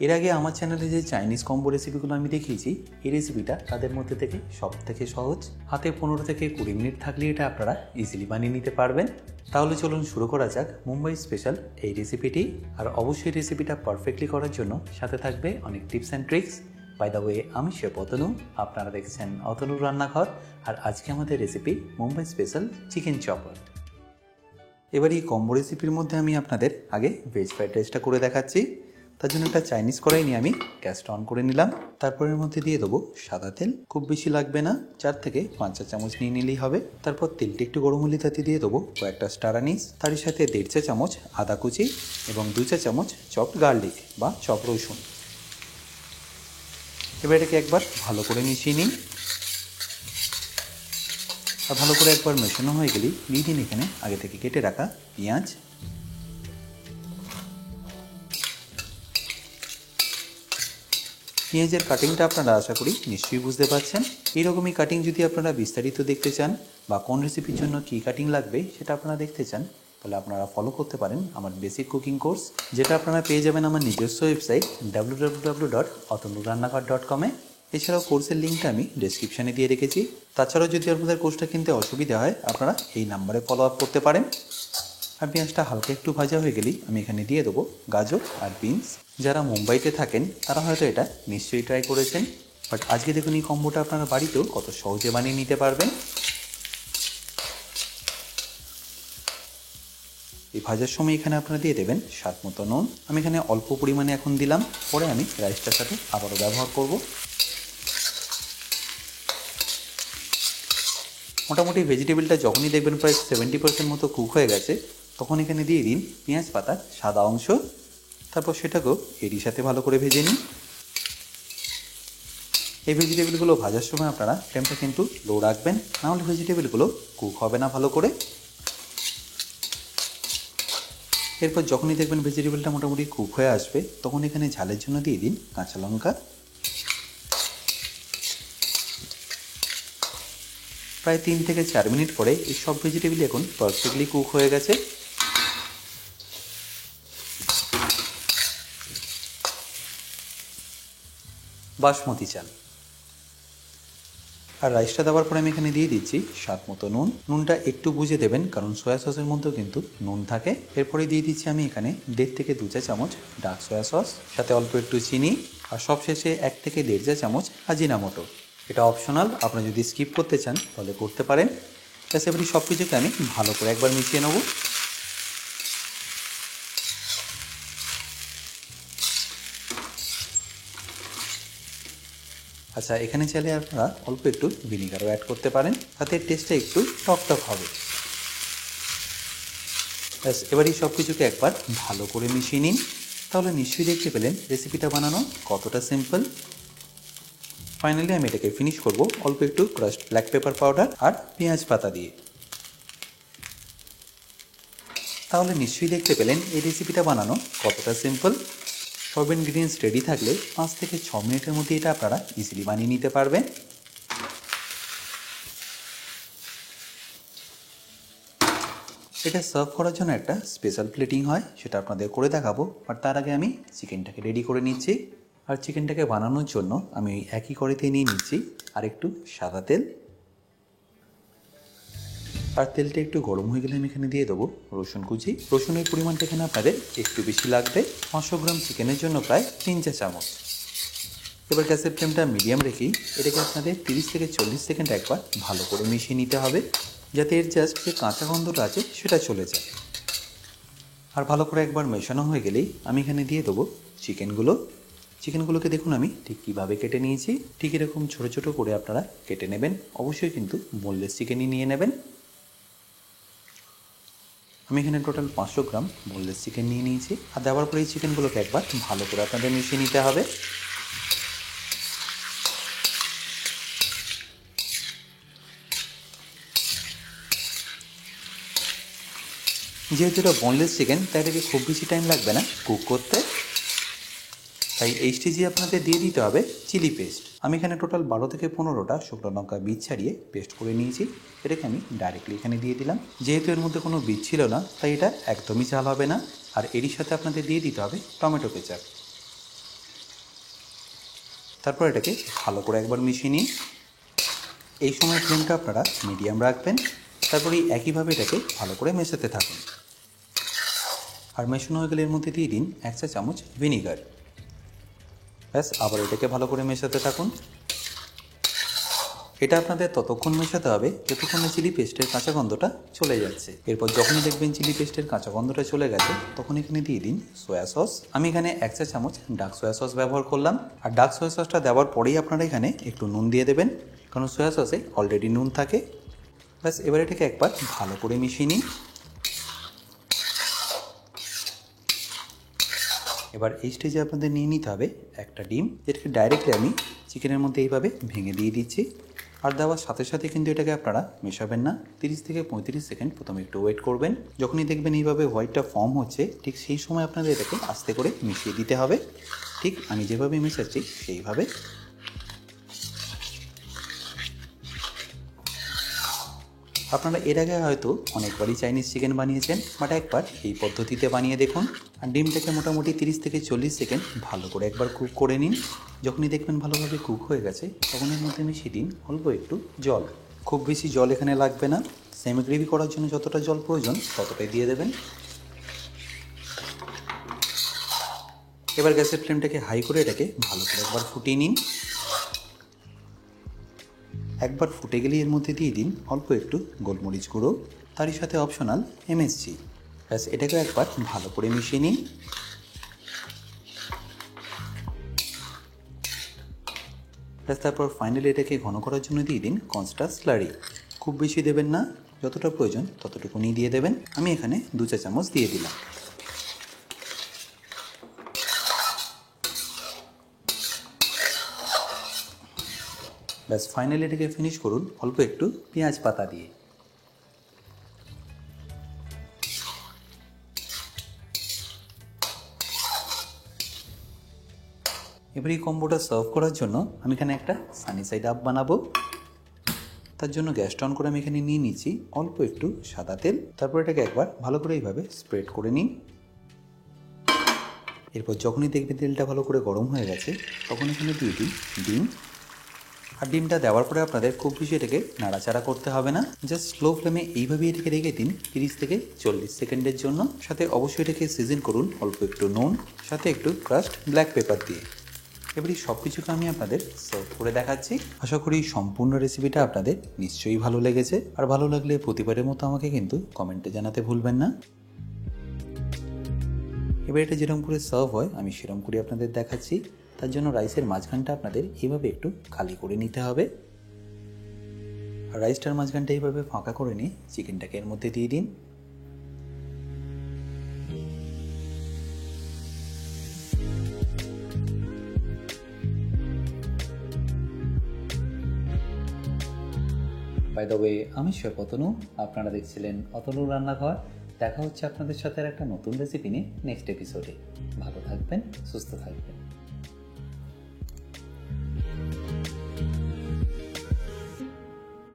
এর আগে আমার চ্যানেলে যে চাইনিজ কম্বো রেসিপিগুলো আমি দেখিয়েছি, এই রেসিপিটা তাদের মধ্যে থেকে সব থেকে সহজ। হাতে 15 থেকে 20 মিনিট থাকলে এটা আপনারা ইজিলি বানিয়ে নিতে পারবেন। তাহলে চলুন শুরু করা যাক মুম্বাই স্পেশাল এই রেসিপিটি। আর অবশ্যই রেসিপিটা পারফেক্টলি করার জন্য সাথে থাকবে অনেক tips and tricks. By the way, আমি শেফ অতনু, আপনারা দেখছেন অতনুর রান্নাঘর। আর আজকে আমাদের recipe Mumbai special chicken chopper. এবার এই কম্বো রেসিপির মধ্যে আমি আপনাদের আগে ভেজ ফ্রাইড রাইসটা করে দেখাচ্ছি। তার জন্য একটা চাইনিজ কড়াই নিয়ে আমি গ্যাসটা অন করে নিলাম। তারপর এর মধ্যে দিয়ে দেবো সাদা তেল, খুব বেশি লাগবে না, 4 থেকে 5 চা চামচ নিয়ে নিলেই হবে। তারপর তেলটি একটু গরম হলে তাতে দিয়ে দেবো কয়েকটা স্টার আনিস, তারই সাথে 1.5 চা চামচ আদা কুচি এবং 2 চা চামচ চপড গার্লিক বা চপ রসুন। এবার এটাকে একবার ভালো করে মিশিয়ে নিন। আর ভালো করে একবার মেশানো হয়ে গেলেই দিয়ে দিন এখানে আগে থেকে কেটে রাখা পেঁয়াজ। পেঁয়াজের কাটিংটা আপনারা আশা করি নিশ্চয়ই বুঝতে পারছেন। এইরকমই কাটিং যদি আপনারা বিস্তারিত দেখতে চান বা কোন রেসিপির জন্য কী কাটিং লাগবে সেটা আপনারা দেখতে চান, তাহলে আপনারা ফলো করতে পারেন আমার বেসিক কুকিং কোর্স, যেটা আপনারা পেয়ে যাবেন আমার নিজস্ব ওয়েবসাইট www.otonurrannaghar.com-এ। এছাড়াও কোর্সের লিঙ্কটা আমি ডেসক্রিপশানে দিয়ে রেখেছি। তাছাড়াও যদি আপনাদের কোর্সটা কিনতে অসুবিধা হয়, আপনারা এই নাম্বারে ফলো আপ করতে পারেন। আর পেঁয়াজটা হালকা একটু ভাজা হয়ে গেলেই আমি এখানে দিয়ে দেবো গাজর আর বিনস। যারা মুম্বাইতে থাকেন তারা হয়তো এটা নিশ্চয়ই ট্রাই করেছেন, বাট আজকে দেখুন এই কম্বোটা আপনারা বাড়িতেও কত সহজে বানিয়ে নিতে পারবেন। এই ভাজার সময় এখানে আপনারা দিয়ে দেবেন স্বাদ মতো নুন। আমি এখানে অল্প পরিমাণে এখন দিলাম, পরে আমি রাইসটার সাথে আবারও ব্যবহার করব। মোটামুটি ভেজিটেবলটা যখনই দেখবেন প্রায় 70% মতো কুক হয়ে গেছে, তখন এখানে দিয়ে দিন পেঁয়াজ পাতার সাদা অংশ। তারপর সেটাকেও এরই সাথে ভালো করে ভেজে নিন। এই ভেজিটেবলগুলো ভাজার সময় আপনারা ফ্লেমটা কিন্তু লো রাখবেন, নাহলে ভেজিটেবলগুলো কুক হবে না ভালো করে। এরপর যখনই দেখবেন ভেজিটেবলটা মোটামুটি কুক হয়ে আসবে, তখন এখানে ঝালের জন্য দিয়ে দিন কাঁচা লঙ্কা। প্রায় 3 থেকে 4 মিনিট পরে এই সব ভেজিটেবল এখন পারফেক্টলি কুক হয়ে গেছে। বাসমতি চাল আর রাইসটা দেওয়ার পরে আমি এখানে দিয়ে দিচ্ছি স্বাদ মতো নুন। নুনটা একটু বুঝে দেবেন, কারণ সয়া সসের মধ্যেও কিন্তু নুন থাকে। এরপরে দিয়ে দিচ্ছি আমি এখানে 1.5 থেকে 2 চা চামচ ডার্ক সয়া সস, সাথে অল্প একটু চিনি, আর সবশেষে 1 থেকে 1.5 চা চামচ আজিনামোটো। এটা অপশনাল, আপনারা যদি স্কিপ করতে চান তাহলে করতে পারেন। ব্যাস এবারে সব কিছুকে আমি ভালো করে একবার মিশিয়ে নেব। আচ্ছা, এখানে চাইলে আপনারা অল্প একটু ভিনিগারও অ্যাড করতে পারেন, তাতে টেস্টটা একটু টকটক হবে। ব্যাস এবার এই সব কিছুকে একবার ভালো করে মিশিয়ে নিন। তাহলে নিশ্চয়ই দেখতে পেলেন রেসিপিটা বানানো কতটা সিম্পল। ফাইনালি আমি এটাকে ফিনিশ করব অল্প একটু ক্রাশড ব্ল্যাক পেপার পাউডার আর পেঁয়াজ পাতা দিয়ে। তাহলে নিশ্চয়ই দেখতে পেলেন এই রেসিপিটা বানানো কতটা সিম্পল। সব ইনগ্রিডিয়েন্টস রেডি থাকলে 5 থেকে 6 মিনিটের মধ্যে এটা আপনারা ইজিলি বানিয়ে নিতে পারবেন। এটা সার্ভ করার জন্য একটা স্পেশাল প্লেটিং হয়, সেটা আপনাদের করে দেখাবো। আর তার আগে আমি চিকেনটাকে রেডি করে নিচ্ছি। আর চিকেনটাকে বানানোর জন্য আমি একই কড়াইতে নিয়ে নিচ্ছি আর একটু সাদা তেল। আর তেলটা একটু গরম হয়ে গেলে আমি এখানে দিয়ে দেবো রসুন কুচি। রসুনের পরিমাণটা এখানে আপনাদের একটু বেশি লাগবে, 500 গ্রাম চিকেনের জন্য প্রায় 3 চা চামচ। এবার গ্যাসের ফ্লেমটা মিডিয়াম রেখেই এটাকে আপনাদের 30 থেকে 40 সেকেন্ড একবার ভালো করে মিশিয়ে নিতে হবে, যাতে এর জাস্ট যে কাঁচা গন্ধটা আছে সেটা চলে যায়। আর ভালো করে একবার মেশানো হয়ে গেলেই আমি এখানে দিয়ে দেবো চিকেনগুলোকে দেখুন আমি ঠিক কীভাবে কেটে নিয়েছি। ঠিক এরকম ছোটো ছোটো করে আপনারা কেটে নেবেন, অবশ্যই কিন্তু বোনলেস চিকেনই নিয়ে নেবেন। আমি এখানে টোটাল 500 গ্রাম বোনলেস চিকেন নিয়ে নিয়েছি। আর দেওয়ার পরে এই চিকেনগুলোকে একবার ভালো করে আপনাদের মিশিয়ে নিতে হবে। যেহেতু এটা বোনলেস চিকেন, তাই এটাকে খুব বেশি টাইম লাগবে না কুক করতে। তাই এই স্টেজে আপনাদের দিয়ে দিতে হবে চিলি পেস্ট। আমি এখানে টোটাল 12 থেকে 15টা শুকনো লঙ্কা বীজ ছাড়িয়ে পেস্ট করে নিয়েছি। এটাকে আমি ডাইরেক্টলি এখানে দিয়ে দিলাম। যেহেতু এর মধ্যে কোনো বীজ ছিল না, তাই এটা একদমই ঝাল হবে না। আর এরই সাথে আপনাদের দিয়ে দিতে হবে টমেটো কেচাপ। তারপর এটাকে ভালো করে একবার মিশিয়ে নিন। এই সময় ফ্লেমটা আপনারা মিডিয়াম রাখবেন। তারপরে একইভাবে এটাকে ভালো করে মেশাতে থাকুন। আর মেশানো হয়ে গেলে এর মধ্যে দিয়ে দিন 1 চা চামচ ভিনিগার। ব্যাস, আবার এটাকে ভালো করে মেশাতে থাকুন। এটা আপনাদের ততক্ষণ মেশাতে হবে যতক্ষণ না চিলি পেস্টের কাঁচা গন্ধটা চলে যাচ্ছে। এরপর যখনই দেখবেন চিলি পেস্টের কাঁচা গন্ধটা চলে গেছে, তখন এখানে দিয়ে দিন সয়া সস। আমি এখানে 1 চা চামচ ডার্ক সয়া সস ব্যবহার করলাম। আর ডার্ক সয়া সসটা দেওয়ার পরেই আপনারা এখানে একটু নুন দিয়ে দেবেন, কারণ সয়া সসে অলরেডি নুন থাকে। ব্যাস, এবার এটাকে একবার ভালো করে মিশিয়ে নিন। এবার এই স্টেজে আপনাদের নিয়ে নিতে হবে একটা ডিম, যেটাকে ডাইরেক্টলি আমি চিকেনের মধ্যে এইভাবে ভেঙে দিয়ে দিচ্ছি। আর দেওয়ার সাথে সাথে কিন্তু এটাকে আপনারা মেশাবেন না। 30 থেকে 35 সেকেন্ড প্রথমে একটু ওয়েট করবেন। যখনই দেখবেন এইভাবে হোয়াইটটা ফর্ম হচ্ছে, ঠিক সেই সময় আপনাদের এটাকে আস্তে করে মিশিয়ে দিতে হবে। ঠিক আমি যেভাবে মেশাচ্ছি সেইভাবে। আপনারা এর আগে হয়তো অনেকবারই চাইনিজ চিকেন বানিয়েছেন, বাট একবার এই পদ্ধতিতে বানিয়ে দেখুন। আর ডিমটাকে মোটামুটি 30 থেকে 40 সেকেন্ড ভালো করে একবার কুক করে নিন। যখনই দেখবেন ভালোভাবে কুক হয়ে গেছে, তখন এর মধ্যে মিশিয়ে দিন অল্প একটু জল। খুব বেশি জল এখানে লাগবে না। সেমি গ্রেভি করার জন্য যতটা জল প্রয়োজন ততটাই দিয়ে দেবেন। এবার গ্যাসের ফ্লেমটাকে হাই করে এটাকে ভালো করে একবার ফুটিয়ে নিন। একবার ফুটে গেলে এর মধ্যে দিয়ে দিন অল্প একটু গোলমরিচ গুঁড়ো, তারই সাথে অপশনাল এমএসজি। ব্যাস, এটাকে একবার ভালো করে মিশিয়ে নিন। ব্যাস, তারপর ফাইনালি এটাকে ঘন করার জন্য দিয়ে দিন কর্নস্টার্চ স্লারি। খুব বেশি দেবেন না, যতটা প্রয়োজন ততটুকুনি দিয়ে দেবেন। আমি এখানে 2 চা চামচ দিয়ে দিলাম। ব্যাস, ফাইনালি এটাকে ফিনিশ করুন অল্প একটু পেঁয়াজ পাতা দিয়ে। এবার এই কম্বোটা সার্ভ করার জন্য আমি এখানে একটা সানি সাইড আপ বানাবো। তার জন্য গ্যাসটা অন করে আমি এখানে নিয়ে নিচ্ছি অল্প একটু সাদা তেল। তারপর এটাকে একবার ভালো করে এইভাবে স্প্রেড করে নিন। এরপর যখনই দেখবেন তেলটা ভালো করে গরম হয়ে গেছে, তখন এখানে দিয়ে দিন ডিম। আর ডিমটা দেওয়ার পরে আপনাদের খুব বেশি এটাকে নাড়াচাড়া করতে হবে না। জাস্ট স্লো ফ্লেমে এইভাবেই এটাকে রেখে দিন 30 থেকে 40 সেকেন্ডের জন্য। সাথে অবশ্যই এটাকে সিজন করুন অল্প একটু নুন, সাথে একটু ক্রাশড ব্ল্যাক পেপার দিয়ে। এবারে সব কিছুকে আমি আপনাদের সার্ভ করে দেখাচ্ছি। আশা করি সম্পূর্ণ রেসিপিটা আপনাদের নিশ্চয়ই ভালো লেগেছে। আর ভালো লাগলে প্রতিবারের মতো আমাকে কিন্তু কমেন্টে জানাতে ভুলবেন না। এবার এটা যেরকম করে সার্ভ হয় আমি সেরকম করে আপনাদের দেখাচ্ছি। তার জন্য রাইসের মাঝখানটা আপনাদের এইভাবে একটু খালি করে নিতে হবে। আর রাইসটার মাঝখানটা এইভাবে ফাঁকা করে নিয়ে চিকেনটাকে এর মধ্যে দিয়ে দিন। বাই দ্য ওয়ে, আমি শেফ অতনু, আপনারা দেখছিলেন অতনুর রান্নাঘর। দেখা হচ্ছে আপনাদের সাথে একটা নতুন রেসিপি নিয়ে নেক্সট এপিসোডে। ভালো থাকবেন, সুস্থ থাকবেন।